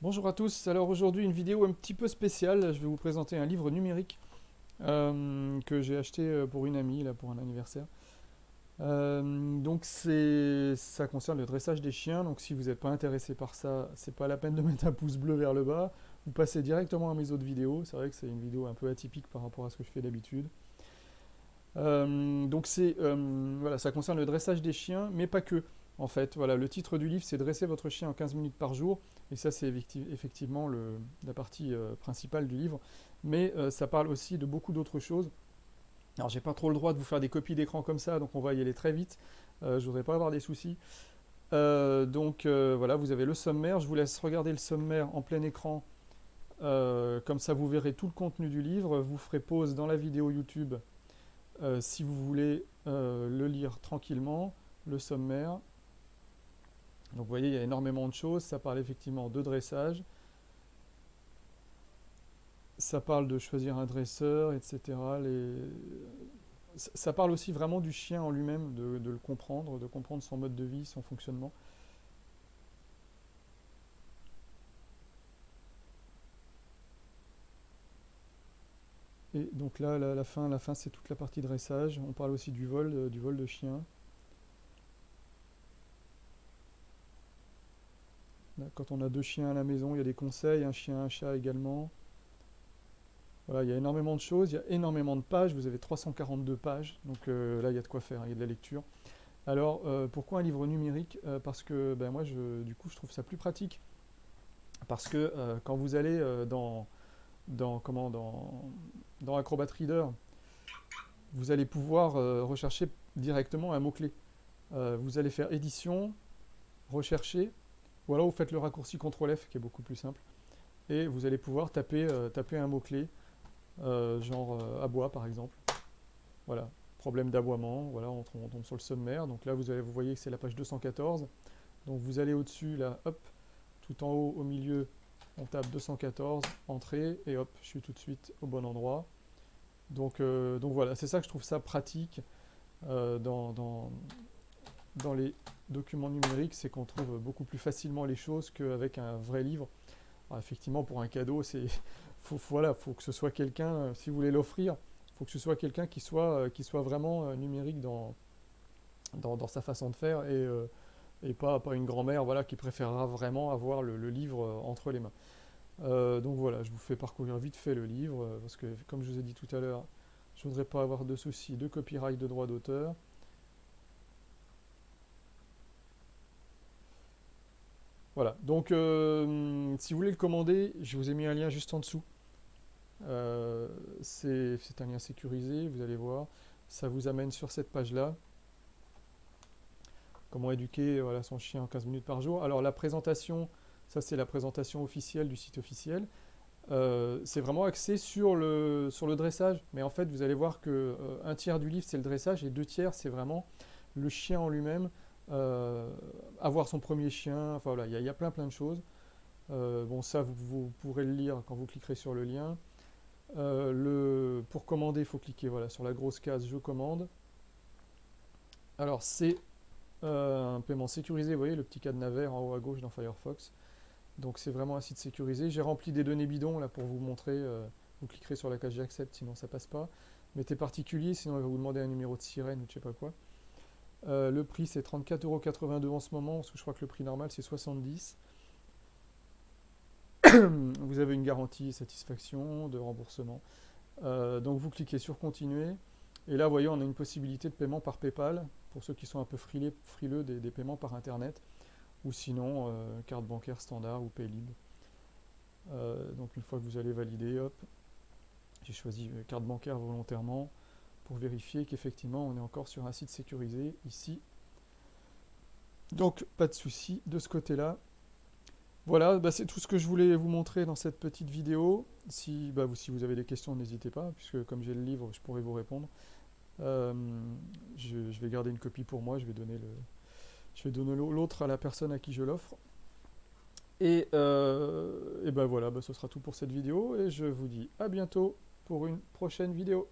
Bonjour à tous, alors aujourd'hui une vidéo un petit peu spéciale, je vais vous présenter un livre numérique que j'ai acheté pour une amie, là, pour un anniversaire. Ça concerne le dressage des chiens, donc si vous n'êtes pas intéressé par ça, c'est pas la peine de mettre un pouce bleu vers le bas, vous passez directement à mes autres vidéos, c'est vrai que c'est une vidéo un peu atypique par rapport à ce que je fais d'habitude. Voilà, ça concerne le dressage des chiens, mais pas que. En fait, voilà, le titre du livre, c'est Dresser votre chien en 15 minutes par jour, et ça, c'est effectivement la partie principale du livre. Mais ça parle aussi de beaucoup d'autres choses. Alors, j'ai pas trop le droit de vous faire des copies d'écran comme ça, donc on va y aller très vite. Je voudrais pas avoir des soucis. Voilà, vous avez le sommaire. Je vous laisse regarder le sommaire en plein écran. Comme ça, vous verrez tout le contenu du livre. Vous ferez pause dans la vidéo YouTube si vous voulez le lire tranquillement, le sommaire. Donc vous voyez, il y a énormément de choses. Ça parle effectivement de dressage. Ça parle de choisir un dresseur, etc. Ça parle aussi vraiment du chien en lui-même, de le comprendre, de comprendre son mode de vie, son fonctionnement. Et donc là, la fin, c'est toute la partie dressage. On parle aussi du vol de chien. Là, quand on a deux chiens à la maison, il y a des conseils, un chien, un chat également. Voilà, il y a énormément de choses, il y a énormément de pages, vous avez 342 pages, donc là il y a de quoi faire, il y a de la lecture. Alors pourquoi un livre numérique? Parce que ben, moi du coup je trouve ça plus pratique, parce que quand vous allez dans Acrobat Reader, vous allez pouvoir rechercher directement un mot-clé. Vous allez faire édition, rechercher, ou alors vous faites le raccourci CTRL F qui est beaucoup plus simple, et vous allez pouvoir taper un mot-clé, aboie par exemple. Voilà, problème d'aboiement, voilà, on tombe sur le sommaire. Donc là, vous voyez que c'est la page 214. Donc vous allez au-dessus, là, hop, tout en haut, au milieu, on tape 214, entrée, et hop, je suis tout de suite au bon endroit. Donc voilà, c'est ça que je trouve ça pratique euh, dans, dans, dans les documents numériques, c'est qu'on trouve beaucoup plus facilement les choses qu'avec un vrai livre. Alors effectivement, pour un cadeau, voilà, faut que ce soit quelqu'un, si vous voulez l'offrir, il faut que ce soit quelqu'un qui soit vraiment numérique dans sa façon de faire et pas une grand-mère voilà, qui préférera vraiment avoir le livre entre les mains. Donc voilà, je vous fais parcourir vite fait le livre, parce que comme je vous ai dit tout à l'heure, je ne voudrais pas avoir de soucis de copyright de droit d'auteur. Voilà, donc si vous voulez le commander, je vous ai mis un lien juste en dessous. Euh, c'est un lien sécurisé, vous allez voir. Ça vous amène sur cette page-là. Comment éduquer voilà, son chien en 15 minutes par jour. Alors la présentation, ça c'est la présentation officielle du site officiel. C'est vraiment axé sur le dressage. Mais en fait, vous allez voir que un tiers du livre c'est le dressage et deux tiers c'est vraiment le chien en lui-même. euh, Avoir son premier chien, enfin voilà, il y a plein de choses. Bon, ça vous pourrez le lire quand vous cliquerez sur le lien. Pour commander, il faut cliquer voilà, sur la grosse case Je commande. Alors c'est un paiement sécurisé, vous voyez le petit cadenas vert en haut à gauche dans Firefox. Donc c'est vraiment un site sécurisé. J'ai rempli des données bidons là pour vous montrer. Vous cliquerez sur la case J'accepte, sinon ça passe pas. Mettez particulier, sinon il va vous demander un numéro de sirène ou je sais pas quoi. Le prix c'est 34,82 € en ce moment, parce que je crois que le prix normal c'est 70. Vous avez une garantie satisfaction de remboursement. Donc vous cliquez sur continuer. Et là, vous voyez, on a une possibilité de paiement par PayPal pour ceux qui sont un peu frileux des paiements par Internet, ou sinon carte bancaire standard ou Paylib. Donc une fois que vous allez valider, hop, j'ai choisi carte bancaire volontairement pour vérifier qu'effectivement on est encore sur un site sécurisé ici. Donc pas de souci de ce côté-là. Voilà, bah, c'est tout ce que je voulais vous montrer dans cette petite vidéo. Si vous avez des questions, n'hésitez pas, puisque comme j'ai le livre, je pourrai vous répondre. Euh, je vais garder une copie pour moi, je vais donner l'autre à la personne à qui je l'offre. Et ben voilà, bah, ce sera tout pour cette vidéo, et je vous dis à bientôt pour une prochaine vidéo.